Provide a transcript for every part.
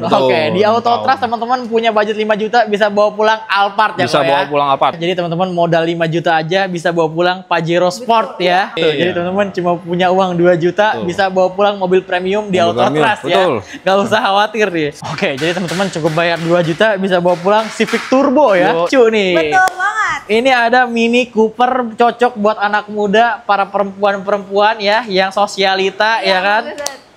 Betul. Oke, di Auto Trust teman-teman punya budget 5 juta bisa bawa pulang Alphard ya, Bisa bawa pulang Alphard. Jadi teman-teman modal 5 juta aja bisa bawa pulang Pajero Sport ya. Tuh, jadi teman-teman cuma punya uang 2 juta bisa bawa pulang mobil premium di Auto Trust ya. Gak usah khawatir nih. Oke, jadi teman-teman cukup bayar 2 juta bisa bawa pulang Civic Turbo ya. Lucu nih. Betul banget. Ini ada Mini Cooper cocok buat anak muda, para perempuan-perempuan ya yang sosialita ya kan.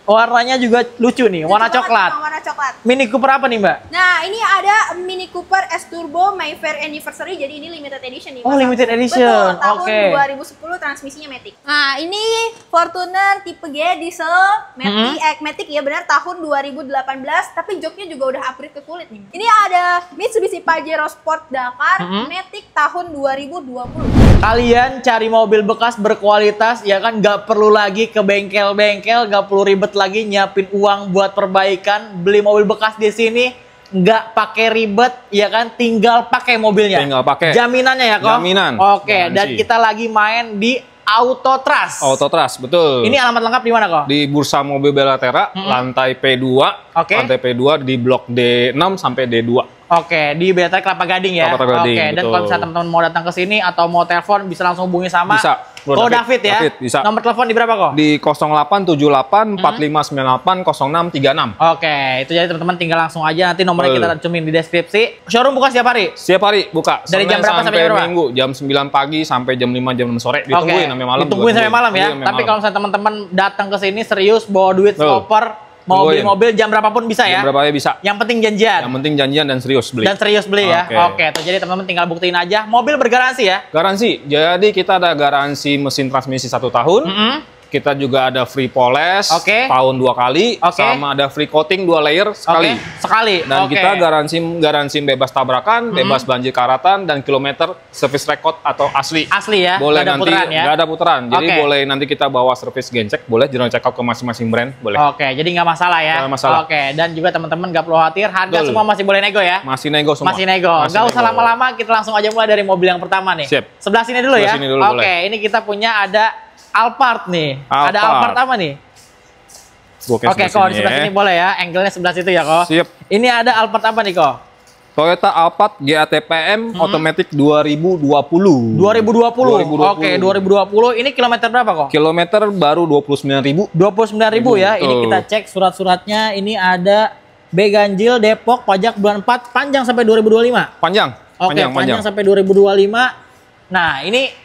Warnanya juga lucu nih, warna coklat. Warna coklat. Mini Cooper apa nih, Mbak? Nah, ini ada Mini Cooper S Turbo Mayfair Anniversary. Jadi ini limited edition nih. Oh, limited edition. Betul, tahun Oke. 2010 transmisinya Matic. Nah, ini Fortuner tipe G diesel Matic ya, benar tahun 2018, tapi joknya juga udah upgrade ke kulit nih. Ini ada Mitsubishi Pajero Sport Dakar Matic tahun 2020. Kalian cari mobil bekas berkualitas ya kan, nggak perlu lagi ke bengkel-bengkel, nggak perlu ribet lagi nyiapin uang buat perbaikan. Beli mobil bekas di sini nggak pakai ribet ya kan, tinggal pakai mobilnya. Tinggal pakai. Jaminannya ya kok. Jaminan. Oke, Garansi. dan kita lagi main di Auto Trust. Auto Trust, betul. Ini alamat lengkap di mana kok? Di Bursa Mobil Belatera, lantai P2. Oke. Lantai P2 di blok D6 sampai D2. Oke, di BT Kelapa Gading ya. Kelapa Gading, Oke, dan betul. kalau misalnya teman-teman mau datang ke sini atau mau telepon bisa langsung hubungi sama Bisa. Ko David ya. David, bisa. Nomor telepon di berapa kok? Di 0878 4598 0636. Oke, itu jadi teman-teman tinggal langsung aja, nanti nomornya kita cantumin di deskripsi. Showroom buka setiap hari? Setiap hari buka. Dari Senin jam berapa sampai jam berapa? Minggu, jam 9 pagi sampai jam 5 jam 6 sore. Ditungguin sampai malam. Ditungguin sampai malam ya. Tapi kalau misalnya teman-teman datang ke sini serius bawa duit stopper, mau beli mobil jam berapapun bisa ya. Jam berapa bisa. Yang penting janjian. Yang penting janjian dan serius beli. Dan serius beli ya. Oke, tuh jadi teman-teman tinggal buktiin aja. Mobil bergaransi ya. Garansi. Jadi kita ada garansi mesin transmisi 1 tahun. Kita juga ada free poles tahun 2 kali, sama ada free coating 2 layer sekali. Sekali. Dan kita garansi bebas tabrakan, bebas banjir karatan, dan kilometer service record atau asli. Asli ya. Boleh nggak ada nanti putaran ya. nggak ada putaran. Jadi boleh nanti kita bawa service gengcek, boleh general check out ke masing-masing brand, boleh. Oke, jadi nggak masalah ya. Nggak masalah. Oke, dan juga teman-teman nggak perlu khawatir, harga semua masih boleh nego ya. Masih nego semua. Masih nego. Nggak usah lama-lama, kita langsung aja mulai dari mobil yang pertama nih. Siap. Sebelah sini dulu ya. Sini dulu, Oke, boleh. ini kita punya ada Alphard nih. Alphard. Ada Alphard apa nih? Oke, kok di sebelah sini boleh ya. Angle-nya sebelah situ ya kok. Siap. Ini ada Alphard apa nih kok? Toyota Alphard GATPM Automatic 2020. 2020. Oke, 2020. Ini kilometer berapa kok? Kilometer baru 29.000. 29.000 ya. Ini kita cek surat-suratnya. Ini ada B ganjil Depok, pajak bulan 4, panjang sampai 2025. Panjang. Oke, panjang sampai 2025. Nah, ini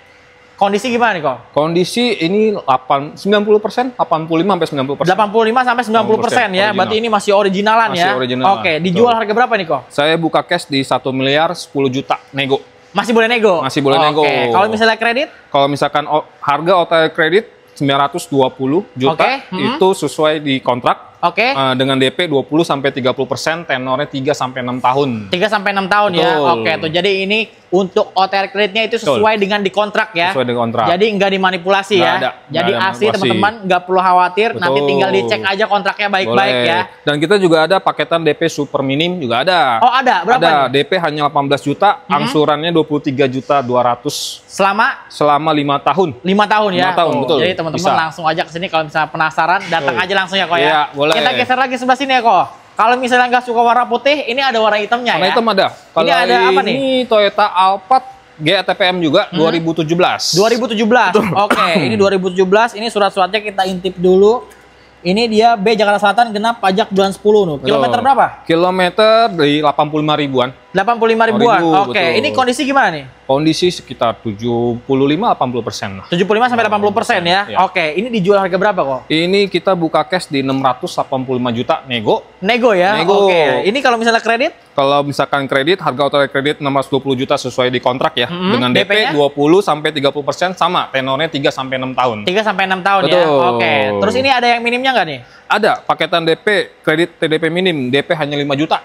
kondisi gimana nih kok? Kondisi ini 90%, 85 sampai 90%. 85 sampai 90% ya. Berarti ini masih originalan masih ya. Original. Oke, dijual harga berapa nih kok? Saya buka cash di 1 miliar 10 juta nego. Masih boleh nego? Masih boleh nego. Oke, kalau misalnya kredit? Kalau misalkan harga OTR kredit 920 juta itu sesuai di kontrak. Oke. Dengan DP 20 sampai 30%, tenornya 3 sampai 6 tahun. 3 sampai 6 tahun ya. Oke, tuh jadi ini untuk OTR kreditnya itu sesuai dengan di kontrak ya. Sesuai dengan kontrak. Jadi nggak dimanipulasi ya. Jadi asli teman-teman, nggak perlu khawatir. Nanti tinggal dicek aja kontraknya baik-baik ya. Dan kita juga ada paketan DP super minim juga ada. Oh, ada. Berapa ada. nih? DP hanya 18 juta, angsurannya 23.200.000 selama 5 tahun. 5 tahun ya. 5 tahun, betul. Jadi teman-teman langsung aja ke sini kalau misalnya penasaran, datang aja langsung ya kok ya. Iya, boleh. Kita geser lagi sebelah sini ya kok. Kalau misalnya nggak suka warna putih, ini ada warna hitamnya warna ya. hitam ada. Kalau ini ada apa nih? Ini Toyota Alphard GATPM juga 2017. 2017. Oke, ini 2017. Ini surat-suratnya kita intip dulu. Ini dia B Jakarta Selatan, genap pajak bulan 10 nih. Kilometer berapa? Kilometer dari 85 ribuan. 85 ribuan. Oke, betul. ini kondisi gimana nih? Kondisi sekitar 75-80% lah. 75 sampai 80% ya. Ya. Oke, ini dijual harga berapa kok? Ini kita buka cash di 685 juta nego. Nego ya. Nego. Oke. Ini kalau misalnya kredit? Kalau misalkan kredit, harga OTR kredit 620 juta sesuai di kontrak ya. Dengan DP 20 sampai 30% sama, tenornya 3 sampai 6 tahun. 3 sampai 6 tahun ya. Oke. Terus ini ada yang minimnya nggak nih? Ada paketan DP kredit TDP minim, DP hanya 5 juta.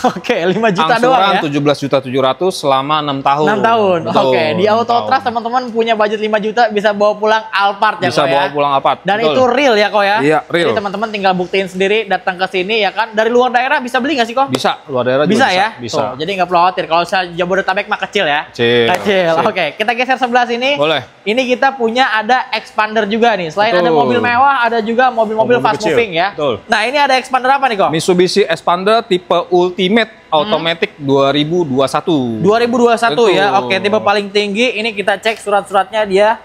Oke, 5 juta doang ya. 17.700.000 selama 6 tahun. 6 tahun. Oke, di Auto Trust teman-teman punya budget 5 juta bisa bawa pulang Alphard ya, bisa bawa pulang Alphard. Dan itu real ya kok ya. Iya, real. Jadi teman-teman tinggal buktiin sendiri, datang ke sini ya kan. Dari luar daerah bisa beli nggak sih kok? Bisa, luar daerah juga bisa ya. Bisa. Tuh, jadi nggak perlu khawatir. Kalau saya Jabodetabek mah kecil ya. Kecil. Oke, kita geser sebelah sini. Boleh. Ini kita punya ada expander juga nih. Selain ada mobil mewah, ada juga mobil-mobil fast moving ya. Betul. Nah, ini ada expander apa nih kok? Mitsubishi Expander tipe Ultimate Automatic 2021. 2021 ya. Oke, tipe paling tinggi. Ini kita cek surat-suratnya dia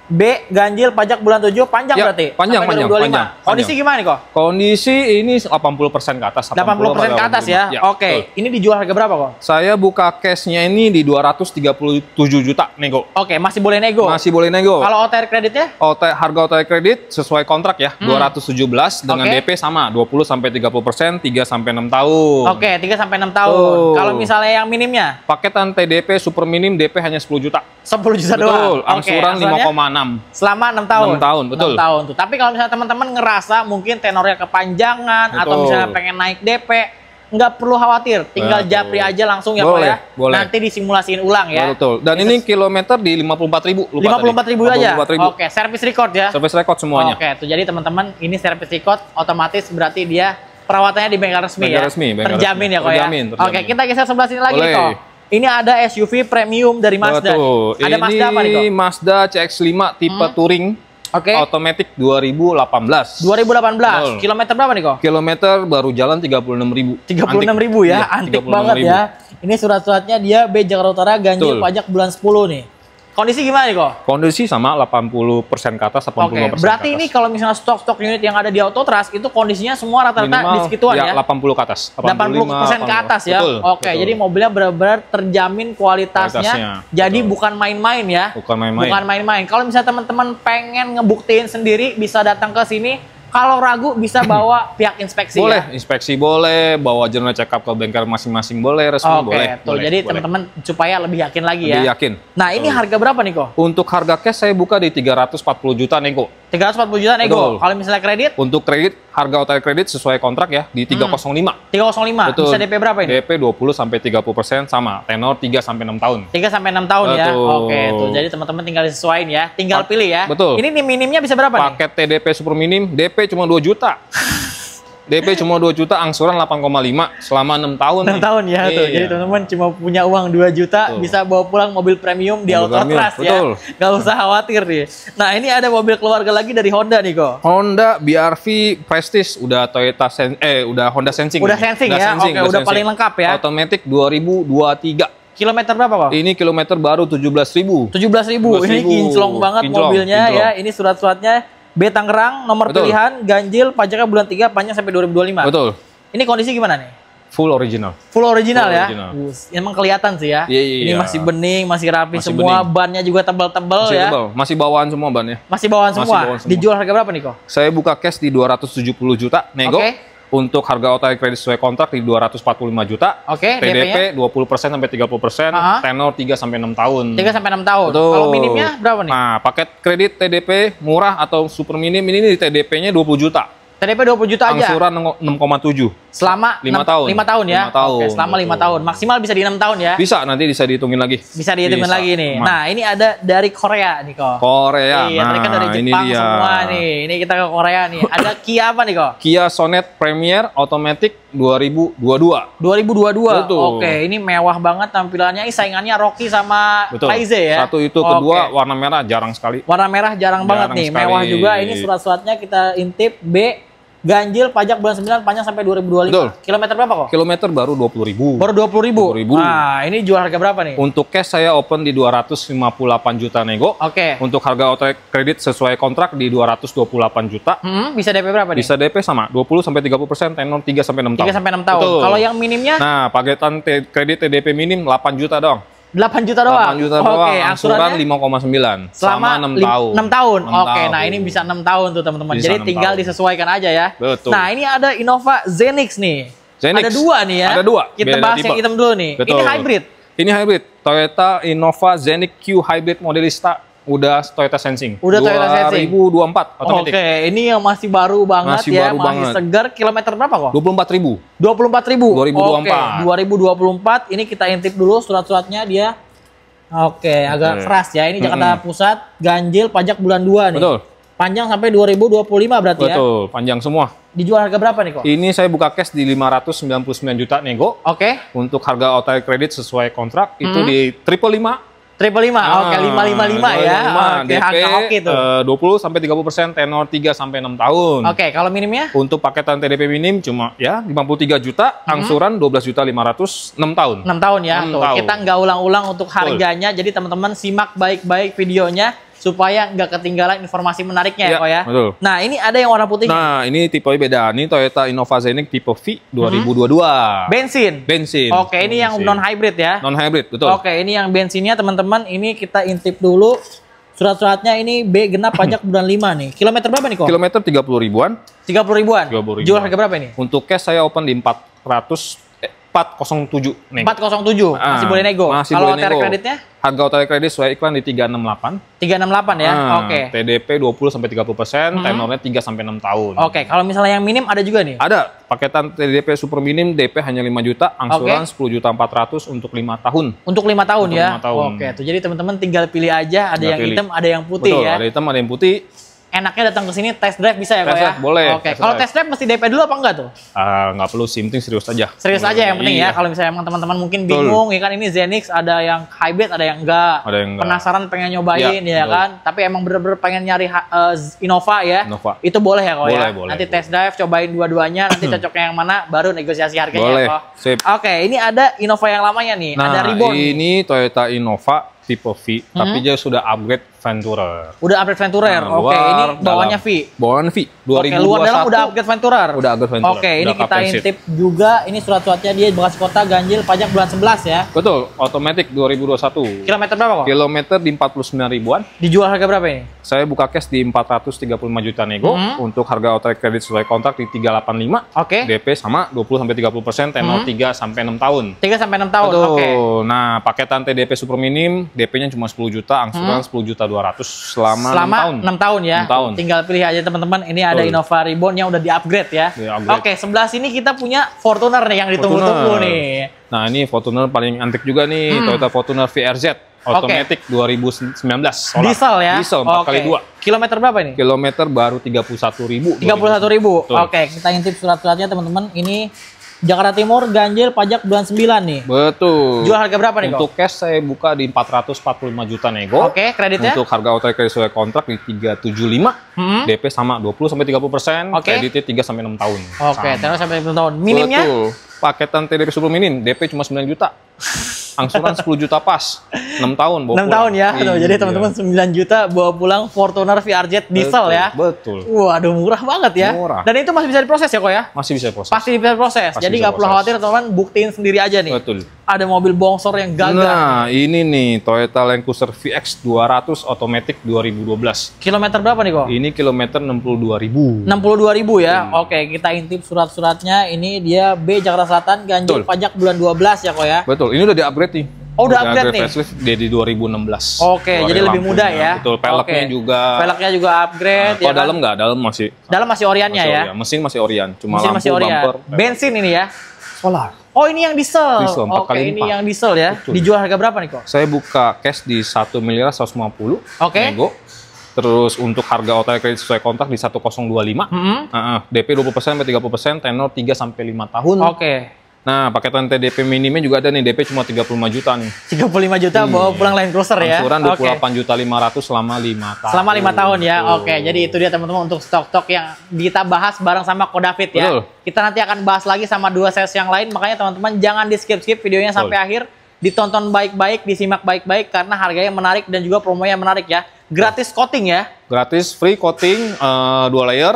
B, ganjil, pajak bulan 7, panjang ya, berarti? Panjang. Kondisi gimana nih kok? Kondisi ini 80% ke atas. 80% ke atas ya? Oke. Ini dijual harga berapa kok? Saya buka cashnya ini di 237 juta nego. Oke, masih boleh nego? Masih boleh nego. Kalau OTR kreditnya? Harga OTR kredit sesuai kontrak ya, 217 dengan DP sama, 20-30%, 3-6 tahun. Oke, 3-6 tahun. Kalau misalnya yang minimnya? Paketan TDP super minim DP hanya 10 juta. 10 juta doang? Angsuran 5,6. Selama 6 tahun? 6 tahun, betul. 6 tahun tuh. Tapi kalau misalnya teman-teman ngerasa mungkin tenornya kepanjangan, atau misalnya pengen naik DP, nggak perlu khawatir. Tinggal japri aja langsung ya Pak ya. Boleh. Nanti disimulasiin ulang ya. Betul. Dan ini kilometer di 54.000. 54.000 aja? Oke, service record ya? Service record semuanya. Oke, tuh jadi teman-teman ini service record otomatis berarti dia perawatannya di bengkel resmi ya? Terjamin ya kok ya? Oke, kita geser sebelah sini lagi nih kok. Ini ada SUV premium dari Mazda. Betul. Ada Mazda apa nih kok? Mazda CX-5 tipe Touring. Automatic 2018. 2018. Kilometer berapa nih kok? Kilometer baru jalan 36.000. 36.000 ya, antik banget ya. Ini surat-suratnya dia B Jakarta Utara, ganjil pajak bulan 10 nih. Kondisi gimana nih kok? Kondisi sama 80% ke atas, 85% berarti ini kalau misalnya stok-stok unit yang ada di Auto Trust itu kondisinya semua rata-rata di segituan ya? 80 ke atas. 80% ke atas ya? Betul. Jadi mobilnya benar-benar terjamin kualitasnya. Jadi bukan main-main ya? Bukan main-main. Kalau misalnya teman-teman pengen ngebuktiin sendiri, bisa datang ke sini. Kalau ragu bisa bawa pihak inspeksi inspeksi boleh, bawa general check up ke bengkel masing-masing boleh, resmi boleh. Jadi teman-teman supaya lebih yakin lagi ya. Lebih yakin. Nah, ini harga berapa nih kok? Untuk harga cash saya buka di 340 juta nego. 340 juta nego. Kalau misalnya kredit? Untuk kredit, harga OTR kredit sesuai kontrak ya di 305. 305. Betul. Bisa DP berapa ini? DP 20-30% sama, tenor 3-6 tahun. 3-6 tahun ya. Oke, tuh. Jadi teman-teman tinggal disesuaiin ya. Tinggal pilih ya. Betul. Ini minimnya bisa berapa nih? Paket TDP super minim, DP cuma 2 juta. DP cuma 2 juta, angsuran 8,5 selama 6 tahun. 6 tahun ya tuh. Jadi teman-teman cuma punya uang 2 juta bisa bawa pulang mobil premium di Auto Trust ya. Nggak usah khawatir nih. Nah, ini ada mobil keluarga lagi dari Honda nih kok. Honda BRV Prestige, udah udah Honda Sensing. Udah Sensing ya. Oke, udah paling lengkap ya. Automatic 2023. Kilometer berapa kok? Ini kilometer baru 17.000. 17.000. Ini kinclong banget mobilnya ya. Ini surat-suratnya B Tangerang, nomor pilihan, ganjil, pajaknya bulan 3, panjang sampai 2025. Betul. Ini kondisi gimana nih? Full original. Full original ya? Emang kelihatan sih ya. Ini masih bening, masih rapi semua, bannya juga tebal-tebal ya. Masih bawaan semua bannya. Masih bawaan semua. Dijual harga berapa nih kok? Saya buka cash di 270 juta, nego. Untuk harga OTR kredit sesuai kontrak di 245 juta. TDP 20% sampai 30%, tenor 3-6 tahun. 3-6 tahun. Kalau minimnya berapa nih? Nah, paket kredit TDP murah atau super minim ini di TDP-nya 20 juta. TDP 20 juta aja. Angsuran 6,7. Selama 5 tahun. 5 tahun ya. 5 tahun. Selama 5 tahun. Maksimal bisa di 6 tahun ya. Bisa, nanti bisa dihitungin lagi. Bisa dihitungin lagi nih. Nah, ini ada dari Korea nih kok. Korea. Iya, tadi kan dari Jepang semua nih. Ini kita ke Korea nih. Ada Kia apa nih kok? Kia Sonet Premier Automatic 2022. 2022. Betul. Oke, ini mewah banget tampilannya. Ini saingannya Rocky sama Taize ya. Satu itu, kedua warna merah jarang sekali. Warna merah jarang banget nih. Sekali. Mewah juga. Ini surat-suratnya kita intip B. Ganjil, pajak bulan 9, panjang sampai 2025. Betul. Kilometer berapa kok? Kilometer baru 20.000. Baru 20.000? Nah, ini jual harga berapa nih? Untuk cash saya open di 258 juta nego. Untuk harga OTR kredit sesuai kontrak di 228 juta. Bisa DP berapa nih? Bisa DP sama, 20-30%, tenor 3-6 tahun. 3-6 tahun. Kalau yang minimnya? Nah, paketan kredit TDP minim 8 juta doang. 8 juta doang? 8 juta doang, angsuran 5,9 selama 6 tahun. 6 tahun? Oke, nah ini bisa 6 tahun tuh teman-teman. Jadi tinggal disesuaikan aja ya. Betul. Nah, ini ada Innova Zenix nih. Ada 2 nih ya. Ada 2. Kita bahas yang hitam dulu nih. Betul. Ini hybrid. Ini hybrid. Toyota Innova Zenix Q Hybrid Modelista udah Toyota Sensing. Udah Toyota Sensing. 2024 otomatis. Oke, ini yang masih baru banget masih ya, masih segar. Kilometer berapa kok? 24.000. 24.000. 2024. Oke, 2024. Ini kita intip dulu surat-suratnya dia. Oke, agak keras ya. Ini Jakarta Pusat, ganjil pajak bulan 2 nih. Betul. Panjang sampai 2025 berarti ya? Betul, panjang semua. Dijual harga berapa nih kok? Ini saya buka cash di 599 juta nego. Oke. Untuk harga outright credit sesuai kontrak itu di 555. 555, oke 555 ya. Oke, angka oke tuh. 20 sampai 30%, tenor 3 sampai 6 tahun. Oke, kalau minimnya? Untuk paketan TDP minim cuma ya 53 juta, angsuran 12.500 6 tahun. 6 tahun ya. Tuh, kita nggak ulang-ulang untuk harganya. Jadi teman-teman simak baik-baik videonya supaya nggak ketinggalan informasi menariknya ya kok ya. Betul. Nah, ini ada yang warna putih. Nah, ini tipenya beda. Ini Toyota Innova Zenix tipe V 2022. Bensin. Oke, ini yang non hybrid ya. Non hybrid, betul. Oke, ini yang bensinnya teman-teman. Ini kita intip dulu. Surat-suratnya ini B genap pajak bulan 5 nih. Kilometer berapa nih kok? Kilometer 30 ribuan. 30 ribuan. Jual harga berapa ini? Untuk cash saya open di 407 nego. 407 masih boleh nego. Kalau OTR kreditnya? Harga OTR kredit sesuai iklan di 368. 368 ya. Oke. TDP 20 sampai 30%, tenornya 3 sampai 6 tahun. Oke, kalau misalnya yang minim ada juga nih? Ada. Paketan TDP super minim DP hanya 5 juta, angsuran 10.400.000 untuk 5 tahun. Untuk 5 tahun untuk ya. 5 tahun. Oke, tuh jadi teman-teman tinggal pilih aja, ada yang hitam, ada yang putih. Betul, ya. ada hitam, ada yang putih. Enaknya datang ke sini test drive bisa ya kok ya? Boleh. Oke. Kalau test drive mesti DP dulu apa enggak tuh? Nggak perlu sih, penting serius aja. Serius aja yang penting ya. Kalau misalnya emang teman-teman mungkin bingung, ya kan ini Zenix ada yang hybrid, ada yang enggak. Ada yang enggak. Penasaran pengen nyobain ya kan? Tapi emang bener-bener pengen nyari Innova ya. Innova. Itu boleh ya kok ya? Boleh, nanti test drive, cobain dua-duanya, nanti cocoknya yang mana, baru negosiasi harganya boleh. kok. Sip. Oke, ini ada Innova yang lamanya nih, ada Reborn. Ini Toyota Innova tipe V, tapi dia sudah upgrade Venturer. Udah upgrade Venturer. Oke, ini bawahnya V. Bawahnya V. 2021. Oke, luar dalam udah upgrade Venturer. Udah upgrade Venturer. Oke, ini kita intip juga. Ini surat-suratnya dia Bekasi Kota, ganjil pajak bulan 11 ya. Betul, otomatis 2021. Kilometer berapa kok? Kilometer di 49 ribuan. Dijual harga berapa ini? Saya buka cash di 435 juta nego. Untuk harga outright kredit sesuai kontrak di 385. Oke. DP sama 20 sampai 30%, tenor 3 sampai 6 tahun. 3 sampai 6 tahun. Betul. Oke. Nah, paketan TDP super minim, DP-nya cuma 10 juta, angsuran 10.200.000 selama 6 tahun ya. 6 tahun. Tinggal pilih aja teman-teman. Ini ada Innova Reborn yang udah di-upgrade ya. Oke, sebelah sini kita punya Fortuner nih yang ditunggu-tunggu nih. Nah, ini Fortuner paling antik juga nih, Toyota Fortuner VRZ. Automatic 2019 solar. Diesel ya? Diesel 4x2. Kilometer berapa ini? Kilometer baru 31.000. 31.000. Oke, kita intip surat-suratnya teman-teman. Ini Jakarta Timur, ganjil pajak bulan 9 nih. Betul. Jual harga berapa nih kok? Untuk cash saya buka di 445 juta nego. Oke, kreditnya? Untuk harga outright kredit sesuai kontrak di 375. DP sama 20 sampai 30%. Kreditnya 3 sampai 6 tahun. Oke, terus sampai 6 tahun. Minimnya? Betul. Paketan TDP super minim, DP cuma 9 juta. Angsuran 10 juta pas. 6 tahun bawa 6 tahun ya. Iya. Jadi teman-teman 9 juta bawa pulang Fortuner VRZ diesel ya. Betul. Waduh, murah banget ya. Murah. Dan itu masih bisa diproses ya kok ya? Masih bisa diproses. Pasti bisa diproses. Jadi nggak perlu khawatir teman-teman, buktiin sendiri aja nih. Betul. Ada mobil bongsor yang gagah. Nah, ini nih Toyota Land Cruiser VX 200 Automatic 2012. Kilometer berapa nih kok? Ini kilometer 62.000. 62.000 ya. Oke, kita intip surat-suratnya. Ini dia B Jakarta Selatan, ganjil pajak bulan 12 ya kok ya. Betul. Ini udah di-upgrade nih. Oh, udah upgrade nih. Facelift dari 2016. Oke, jadi lebih mudah ya. Betul, peleknya juga. Peleknya juga upgrade. Kalau dalam nggak, dalam masih. Dalam masih Oriannya ya. Mesin masih Orian, cuma mesin lampu, masih Orian. bumper. Bensin ini ya. Solar. Oh, ini yang diesel. Diesel 4x4. Oke, ini yang diesel ya. Betul. Dijual harga berapa nih kok? Saya buka cash di 1.150.000. Oke. Nego. Terus untuk harga outright kredit sesuai kontrak di 1025. DP 20% sampai 30%, tenor 3 sampai 5 tahun. Oke. Nah, paketan TDP minimnya juga ada nih, DP cuma 35 juta nih. 35 juta bawa pulang Land Cruiser ya. Angsuran 28.500.000 selama 5 tahun. Selama 5 tahun ya. Oke, jadi itu dia teman-teman untuk stok-stok yang kita bahas bareng sama Ko David ya. Betul. Kita nanti akan bahas lagi sama 2 sales yang lain, makanya teman-teman jangan di-skip-skip videonya sampai akhir. Ditonton baik-baik, disimak baik-baik karena harganya menarik dan juga promonya menarik ya. Gratis coating ya. Gratis free coating 2 layer.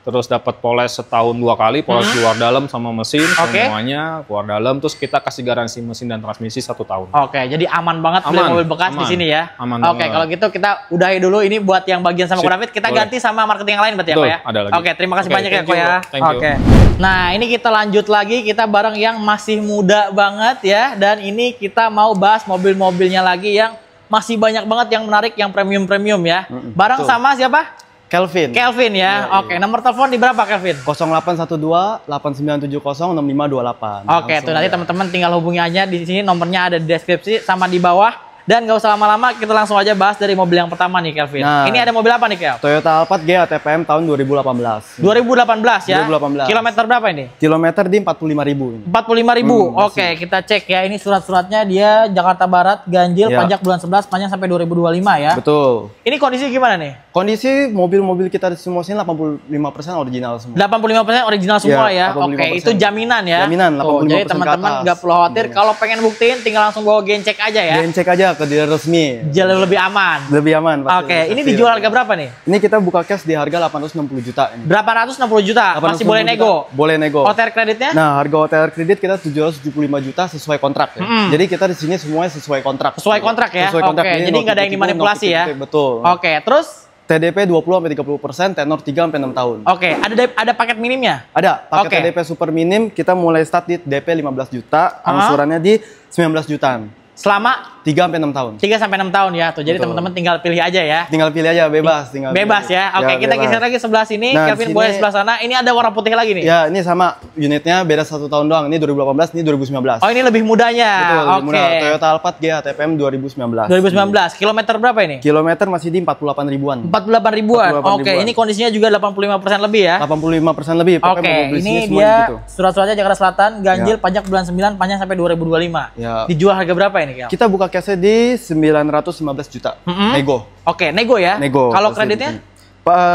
Terus dapat poles setahun 2 kali, poles luar dalam sama mesin semuanya luar dalam. Terus kita kasih garansi mesin dan transmisi 1 tahun. Oke, jadi aman banget beli mobil bekas di sini ya. Oke, kalau gitu kita udahi dulu ini buat yang bagian sama Ko David. Kita ganti sama marketing yang lain berarti ya Ko ya. Ada lagi. Oke, terima kasih banyak ya Ko ya. Oke. Nah, ini kita lanjut lagi, kita bareng yang masih muda banget ya. Dan ini kita mau bahas mobil-mobilnya lagi yang masih banyak banget yang menarik, yang premium-premium ya. Bareng sama siapa? Kelvin. Kelvin ya. Oke, nomor telepon di berapa Kelvin? 0812 8970 6528. Oke, tuh nanti teman-teman tinggal hubungi aja di sini, nomornya ada di deskripsi sama di bawah. Dan gak usah lama-lama, kita langsung aja bahas dari mobil yang pertama nih Kelvin. Nah, ini ada mobil apa nih Kel? Toyota Alphard G ATPM tahun 2018. 2018 ya? 2018. Kilometer berapa ini? Kilometer di 45.000. 45.000. Oke, kita cek ya. Ini surat-suratnya dia Jakarta Barat, ganjil, pajak bulan 11, panjang sampai 2025 ya. Betul. Ini kondisi gimana nih? Kondisi mobil-mobil kita di semua sini 85% original semua. 85% original semua ya. Oke, itu jaminan ya. Jaminan 85%. Jadi teman-teman nggak perlu khawatir. Kalau pengen buktiin, tinggal langsung bawa gencek aja ya. Gencek aja ke dealer resmi. Jauh lebih aman. Lebih aman. Oke, ini dijual harga berapa nih? Ini kita buka cash di harga 860 juta. Ini. Berapa 860 juta? Masih boleh nego? Boleh nego. OTR kreditnya? Nah, harga OTR kredit kita 775 juta sesuai kontrak ya. Jadi kita di sini semuanya sesuai kontrak. Sesuai kontrak ya? Sesuai kontrak. Oke, jadi nggak ada yang dimanipulasi ya? Betul. Oke, terus? TDP 20-30%, tenor 3-6 tahun. Oke, ada paket minimnya? Ada, paket TDP super minim kita mulai start di DP 15 juta, angsurannya di 19 jutaan. Selama 3-6 tahun. 3-6 tahun ya tuh. Jadi teman-teman tinggal pilih aja ya. Tinggal pilih aja, bebas. Bebas ya. Oke, kita geser lagi sebelah sini. Nah, Kelvin boleh sebelah sana. Ini ada warna putih lagi nih. Ya, ini sama unitnya beda 1 tahun doang. Ini 2018, ini 2019. Oh, ini lebih mudanya. Betul, lebih mudah. Oke. Toyota Alphard G ATPM 2019. 2019. Kilometer berapa ini? Kilometer masih di 48 ribuan. 48 ribuan. Oke, ini kondisinya juga 85% lebih ya. 85% lebih. Oke, ini dia surat-suratnya Jakarta Selatan, ganjil, pajak bulan 9, panjang sampai 2025. Ya. Dijual harga berapa ini, Kel? Kita buka cashnya di 915 juta. Nego. Oke, nego ya. Nego. Kalau kreditnya?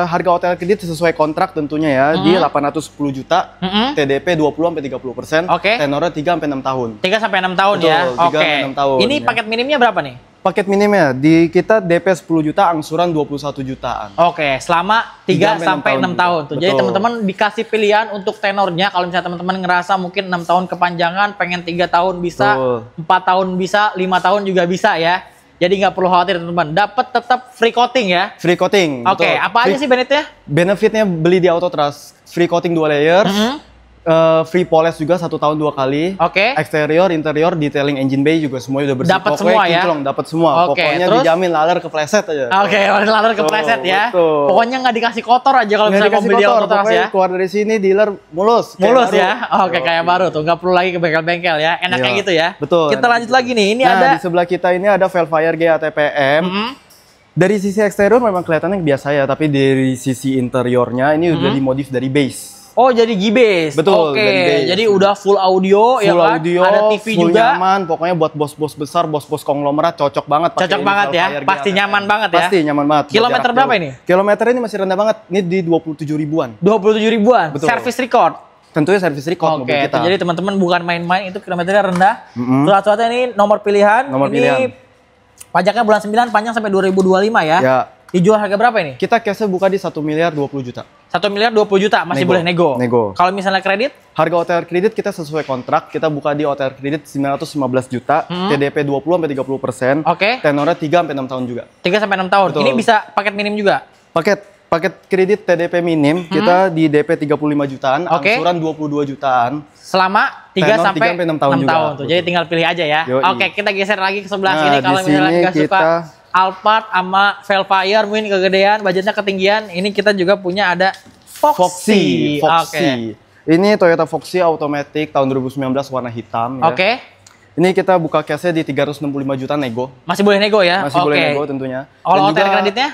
Harga OTR kredit sesuai kontrak tentunya ya di 810 juta. TDP 20-30%. Tenornya 3-6 tahun. 3-6 tahun. Betul, ya. Oke. Ini paket minimnya berapa nih? Paket minimnya di kita DP 10 juta, angsuran 21 jutaan. Oke, selama 3-6 tahun tuh. Jadi teman-teman dikasih pilihan untuk tenornya. Kalau misalnya teman-teman ngerasa mungkin 6 tahun kepanjangan, pengen 3 tahun bisa, 4 tahun bisa, 5 tahun juga bisa ya. Jadi nggak perlu khawatir teman-teman. Dapat tetap free coating ya. Free coating. Oke, apa aja sih benefitnya? Benefitnya beli di Auto Trust, free coating 2 layers. Free polish juga 1 tahun 2 kali. Eksterior, interior, detailing engine bay juga semuanya udah bersih. Dapat semua ya. Dapat semua. Pokoknya terus? dijamin laler kepleset aja. Oke, laler kepleset ya. Betul. Pokoknya nggak dikasih kotor aja kalau misalnya mobil di Auto Trust ya. Keluar dari sini dealer mulus. Mulus ya. Oke, kayak baru tuh. Nggak perlu lagi ke bengkel-bengkel ya. Enaknya gitu ya. Betul. Kita lanjut lagi nih. Ini ada di sebelah kita ini ada Velfire G ATPM. Dari sisi eksterior memang kelihatannya biasa ya, tapi dari sisi interiornya ini udah dimodif dari base. Oh, jadi G-Base. Betul. Oke. Jadi udah full audio ya kan? Audio, ada TV full juga. Nyaman, pokoknya buat bos-bos besar, bos-bos konglomerat cocok banget. Cocok banget ya. Pasti nyaman banget ya. Pasti nyaman banget. Kilometer berapa ini? Kilometer ini masih rendah banget. Ini di 27 ribuan. 27 ribuan. Betul. Service record. Tentunya service record mobil kita. Jadi teman-teman bukan main-main, itu kilometernya rendah. Surat-suratnya ini nomor pilihan. Pajaknya bulan 9, panjang sampai 2025 ya. Ya. Dijual harga berapa ini? Kita cashnya buka di 1 miliar 20 juta. 1 miliar 20 juta masih boleh nego. Kalau misalnya kredit? Harga OTR kredit kita sesuai kontrak. Kita buka di OTR kredit 915 juta. TDP 20-30%. Tenornya 3-6 tahun juga. 3-6 tahun. Betul. Ini bisa paket minim juga? Paket kredit TDP minim kita di DP 35 jutaan, angsuran 22 jutaan. Selama 3-6 tahun tuh. Jadi tinggal pilih aja ya. Oke, kita geser lagi ke sebelah sini. Kalau misalnya nggak suka Alphard sama Velfire mungkin kegedean, budgetnya ketinggian. Ini kita juga punya ada Foxy. Ini Toyota Foxy automatic tahun 2019 warna hitam ya. Ini kita buka cashnya di 365 juta nego. Masih boleh nego ya? Masih boleh nego tentunya. Kalau OTR kreditnya?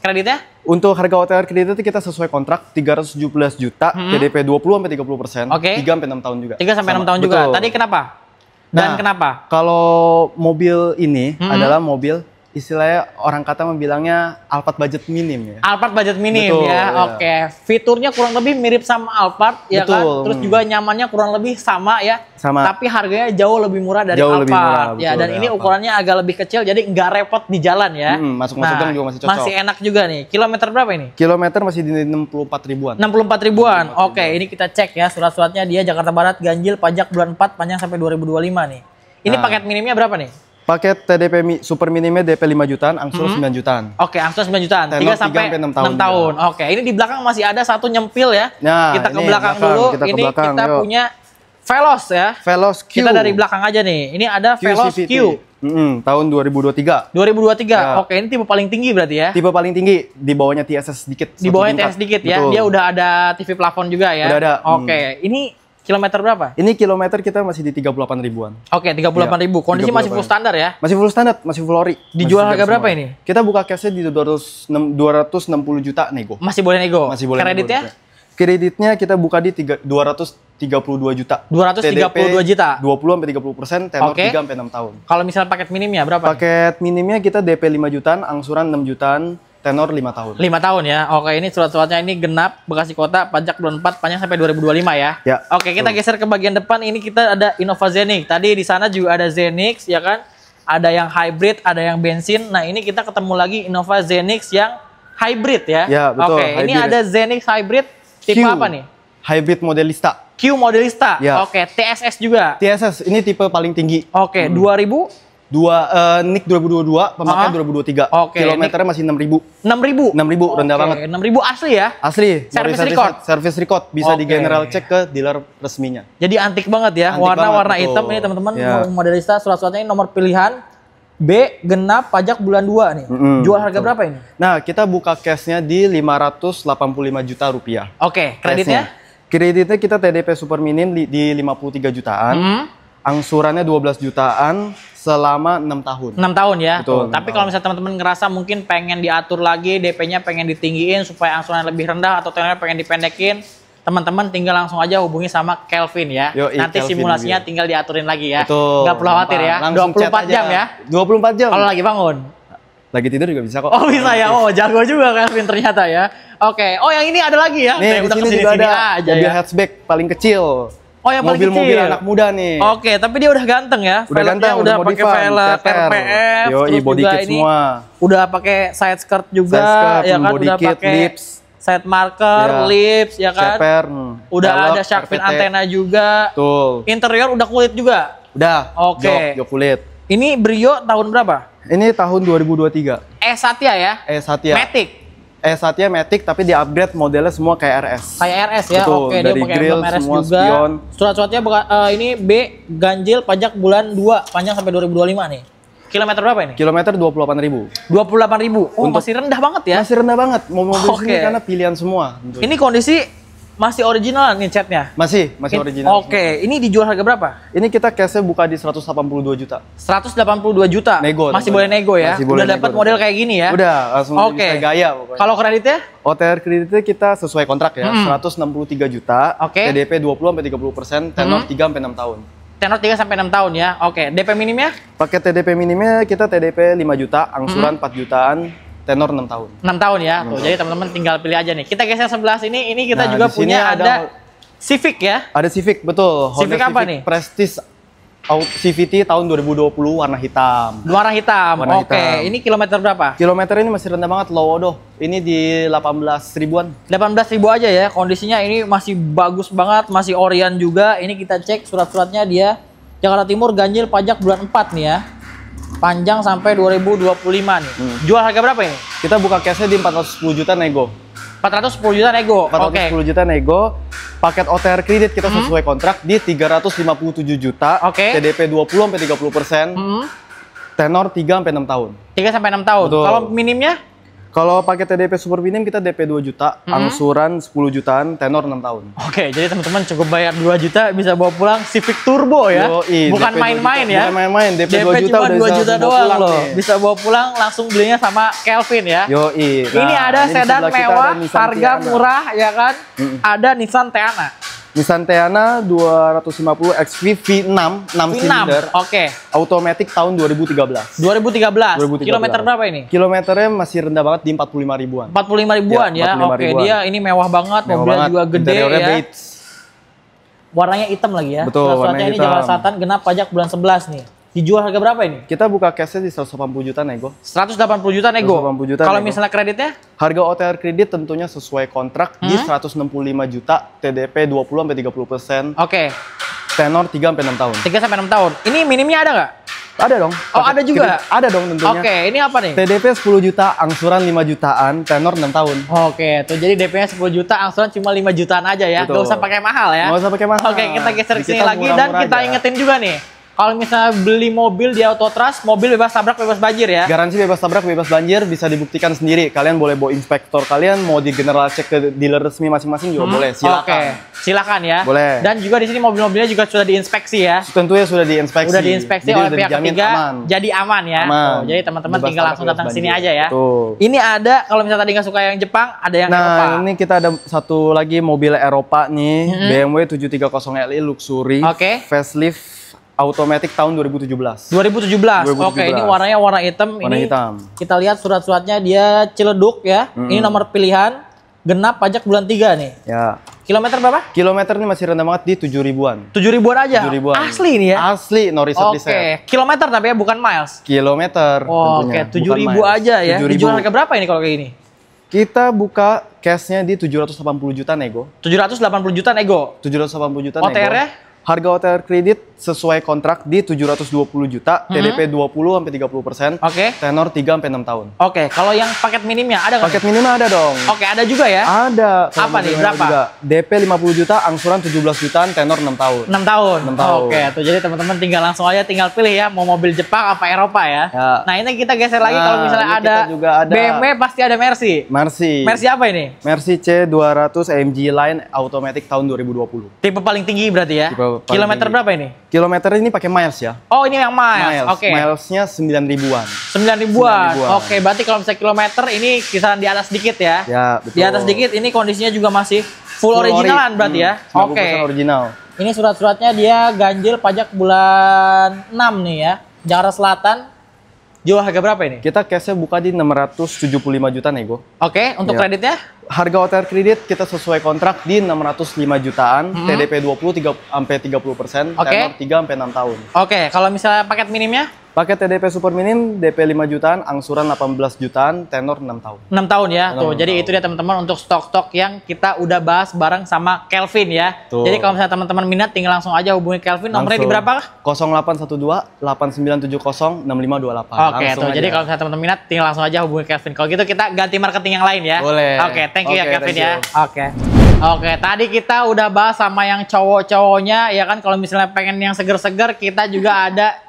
Kreditnya? Untuk harga OTR kredit itu kita sesuai kontrak 317 juta, TDP 20-30%, 3-6 tahun juga. 3-6 tahun juga. Tadi kenapa? Dan kenapa? Kalau mobil ini adalah mobil istilahnya orang kata membilangnya Alphard budget minim ya. Alphard budget minim. Betul, ya. Fiturnya kurang lebih mirip sama Alphard ya kan. Terus juga nyamannya kurang lebih sama ya. Tapi harganya jauh lebih murah dari Alphard. Ya, dan ini ukurannya agak lebih kecil jadi nggak repot di jalan ya. Masuk gang juga masih cocok. Masih enak juga nih. Kilometer berapa ini? Kilometer masih di 64 ribuan. 64 ribuan. Oke, ini kita cek ya surat-suratnya dia Jakarta Barat, ganjil, pajak bulan 4, panjang sampai 2025 nih. Ini paket minimnya berapa nih? Paket TDP super minimnya DP 5 jutaan, angsuran 9 jutaan. Oke, angsuran 9 jutaan. 3-6 tahun. Oke, ini di belakang masih ada satu nyempil ya. Kita ke belakang dulu. Ini kita punya Veloz ya. Veloz Q. Kita dari belakang aja nih. Ini ada Veloz Q. Tahun 2023. 2023. Ya. Oke, ini tipe paling tinggi berarti ya? Tipe paling tinggi, di bawahnya TSS sedikit. Di bawahnya TSS sedikit ya. Betul. Dia udah ada TV plafon juga ya. Udah ada. Oke, ini kilometer berapa? Ini kilometer kita masih di 38 ribuan. Oke, 38 ribu. Kondisi 38. Masih full standar ya? Masih full standar, masih full ori. Dijual harga berapa ini? Kita buka cashnya di 260 juta nego. Masih boleh nego? Masih boleh. Kreditnya? Kreditnya kita buka di 232 juta. 232 juta. 20-30%, tenor 3-6 tahun. Kalau misalnya paket minimnya berapa? Paket minimnya kita DP 5 jutaan, angsuran 6 jutaan, tenor 5 tahun. 5 tahun ya. Oke, ini surat-suratnya ini genap, Bekasi Kota, pajak bulan 4, panjang sampai 2025 ya. Ya. Oke, kita geser ke bagian depan. Ini kita ada Innova Zenix. Tadi di sana juga ada Zenix ya kan? Ada yang hybrid, ada yang bensin. Nah, ini kita ketemu lagi Innova Zenix yang hybrid ya. Ya, betul. Oke, ini ada Zenix hybrid tipe apa nih? Hybrid Modelista. Q Modelista. Ya. Oke, TSS juga. TSS ini tipe paling tinggi. Oke, 2000 NIK 2022, pemakaian 2023. Oke. Kilometernya masih 6.000. 6.000? 6.000, rendah banget. 6.000 asli ya? Asli. Service record? Service record. Bisa di general check ke dealer resminya. Jadi antik banget ya. Warna-warna hitam ini teman-teman. Ya. Modelista, surat-suratnya ini nomor pilihan B, genap, pajak bulan 2 nih. Jual harga berapa ini? Nah, kita buka cashnya di 585 juta rupiah. Oke, kreditnya? Kreditnya kita TDP super minim di 53 jutaan. Angsurannya 12 jutaan selama 6 tahun. 6 tahun ya. Betul. Tapi kalau misalnya teman-teman ngerasa mungkin pengen diatur lagi, DP-nya pengen ditinggiin supaya angsuran lebih rendah atau tenornya pengen dipendekin, teman-teman tinggal langsung aja hubungi sama Kelvin ya. Nanti Kelvin simulasinya juga tinggal diaturin lagi ya. Betul. Nggak perlu khawatir ya. 24 jam ya. 24 jam. Kalau lagi bangun. Lagi tidur juga bisa kok. Oh bisa ya. Oh jago juga Kelvin ternyata ya. Oke. Oh yang ini ada lagi ya. Nih, di sini juga ada aja mobil hatchback paling kecil. Oh yang paling kecil. Mobil anak muda nih. Oke, tapi dia udah ganteng ya. Udah ganteng, udah pakai velg RPF, terus body kit semua. Udah pakai side skirt juga, ya kan? Udah pakai side marker, lips, ya kan? Ceper, udah ada shark fin antena juga. Tuh. Interior udah kulit juga. Udah. Oke. Jok kulit. Ini Brio tahun berapa? Ini tahun 2023. Satya ya? Satya. Matic. Satya Matic tapi di upgrade modelnya semua kayak RS. Kayak RS ya. Betul, oke, dia pakai grill, RS semua juga. Spion. Surat-suratnya ini B ganjil pajak bulan 2 panjang sampai 2025 nih. Kilometer berapa ini? Kilometer 28.000. 28.000. Oh, masih rendah banget ya? Masih rendah banget. Mobil sini karena pilihan semua. Tentunya. Ini kondisi masih original nih catnya? Masih original. Oke, ini dijual harga berapa? Ini kita cashnya buka di 182 juta. 182 juta? Nego. Masih boleh nego ya? Udah dapat model kayak gini ya? Udah, langsung bisa gaya pokoknya. Kalau kreditnya? OTR kreditnya kita sesuai kontrak ya, 163 juta, TDP 20-30%, tenor 3-6 tahun. Tenor 3-6 tahun ya, oke. DP minimnya? Pakai TDP minimnya kita TDP 5 juta, angsuran 4 jutaan, tenor 6 tahun. 6 tahun ya, tuh. Jadi teman-teman tinggal pilih aja nih. Kita geser sebelah sini, ini kita juga punya ada Civic ya? Ada Civic, betul. Civic apa nih? Prestige CVT tahun 2020 warna hitam. Warna hitam. Oke, ini kilometer berapa? Kilometer ini masih rendah banget, low odoh. Ini di 18 ribuan. 18.000 aja ya. Kondisinya ini masih bagus banget, masih orian juga. Ini kita cek surat-suratnya dia Jakarta Timur ganjil pajak bulan 4 nih ya. Panjang sampai 2025 nih. Jual harga berapa ini? Kita buka cashnya di 410 juta nego. 410 juta nego. 410 juta nego. Paket OTR kredit kita sesuai kontrak di 357 juta. TDP 20-30%. Tenor 3-6 tahun. 3-6 tahun. Kalau minimnya? Kalau pakai TDP super minim kita DP 2 juta, angsuran 10 jutaan, tenor 6 tahun. Oke, jadi teman-teman cukup bayar 2 juta bisa bawa pulang Civic Turbo ya. Bukan main-main ya. Bukan main-main, DP 2 juta cuma udah 2 juta doang loh. Nih. Bisa bawa pulang langsung belinya sama Kelvin ya. Yoi. Ini ada sedan mewah, harga murah ya kan. Ada Nissan Teana. Nissan Teana 250 XV V6 6 silinder. Automatic tahun 2013. 2013. Kilometer berapa ini? Kilometernya masih rendah banget di 45 ribuan. 45 ribuan ya. 45 ribuan. Dia ini mewah banget, mobilnya juga gede ya. Bates. Warnanya hitam lagi ya. Betul, warnanya ini Jakarta Selatan genap pajak bulan 11 nih. Dijual harga berapa ini? Kita buka cashnya di 180 juta nego. 180 juta nego. 180 juta. Kalau misalnya kreditnya? Harga OTR kredit tentunya sesuai kontrak di 165 juta, TDP 20-30%. Tenor 3-6 tahun. 3-6 tahun. Ini minimnya ada nggak? Ada dong. Oh, ada juga? Ada dong tentunya. Ini apa nih? TDP 10 juta, angsuran 5 jutaan, tenor 6 tahun. Tuh jadi DP-nya 10 juta, angsuran cuma 5 jutaan aja ya. Nggak usah pakai mahal ya. Nggak usah pakai mahal. Kita geser ke sini lagi dan kita ingetin juga nih. Kalau misalnya beli mobil di Auto Trust, mobil bebas tabrak, bebas banjir ya? Garansi bebas tabrak, bebas banjir, bisa dibuktikan sendiri. Kalian boleh bawa inspektor kalian, mau di general check ke dealer resmi masing-masing juga boleh. Silakan. Silakan ya. Boleh. Dan juga di sini mobil-mobilnya juga sudah diinspeksi ya? Tentunya sudah diinspeksi. Sudah diinspeksi oleh pihak ketiga, jadi aman ya. Aman. Jadi teman-teman tinggal langsung datang sini aja ya. Betul. Ini ada, kalau misalnya tadi nggak suka yang Jepang, ada yang Eropa. Nah, ini kita ada satu lagi mobil Eropa nih, BMW 730Li Luxury, facelift automatic tahun 2017. 2017. Oke, ini warnanya warna hitam. Warna hitam. Kita lihat surat-suratnya dia ciledug ya. Ini nomor pilihan, genap pajak bulan 3 nih. Ya. Kilometer berapa? Kilometer ini masih rendah banget di 7 ribuan. 7 ribuan aja? 7 ribuan. Asli ini ya? Asli, no reset reset. Oke, kilometer tapi ya bukan miles? Kilometer Oke, 7 ribu aja ya. Dijual harga berapa ini kalau kayak gini? Kita buka cashnya di 780 juta nego. 780 juta nego? 780 juta nego. OTR-nya? Harga OTR kredit sesuai kontrak di 720 juta, TDP 20-30%, tenor 3-6 tahun. Oke, kalau yang paket minimnya ada nggak? Paket minimnya ada dong. Oke, ada juga ya? Ada. Apa nih, berapa? Juga. DP 50 juta, angsuran 17 jutaan, tenor 6 tahun. 6 tahun? 6 tahun. Oke, tuh jadi teman-teman tinggal langsung aja, tinggal pilih ya, mau mobil Jepang apa Eropa ya. Nah ini kita geser lagi, kalau misalnya ada BMW pasti ada Mercy. Mercy apa ini? Mercy C200 AMG Line Automatic tahun 2020. Tipe paling tinggi berarti ya? Kilometer berapa ini? Kilometer ini pakai miles ya. Oh ini yang miles. Oke. Milesnya 9 ribuan. 9 ribuan. Oke, berarti kalau misalnya kilometer ini kisaran di atas sedikit ya? Ya, betul. Di atas sedikit, ini kondisinya juga masih full originalan berarti ya? Oke. Original. Ini surat-suratnya dia ganjil pajak bulan 6 nih ya. Jakarta Selatan. Jual harga berapa ini? Kita cashnya buka di 675 juta nego. Oke, untuk kreditnya? Harga OTR kredit kita sesuai kontrak di 605 jutaan, TDP 20-30%, tenor 3-6 tahun. Oke, kalau misalnya paket minimnya? Paket TDP super minim, DP 5 jutaan, angsuran 18 jutaan, tenor 6 tahun. 6 tahun ya, tuh. Jadi itu dia teman-teman untuk stok-stok yang kita udah bahas bareng sama Kelvin ya. Tuh. Jadi kalau misalnya teman-teman minat, tinggal langsung aja hubungi Kelvin. Nomornya di berapa? 0812-8970-6528. Oke, tuh. Jadi kalau misalnya teman-teman minat, tinggal langsung aja hubungi Kelvin. Kalau gitu kita ganti marketing yang lain ya. Boleh. Oke, thank you ya Kelvin ya. Oke, tadi kita udah bahas sama yang cowok-cowoknya ya kan. Kalau misalnya pengen yang seger-seger, kita juga ada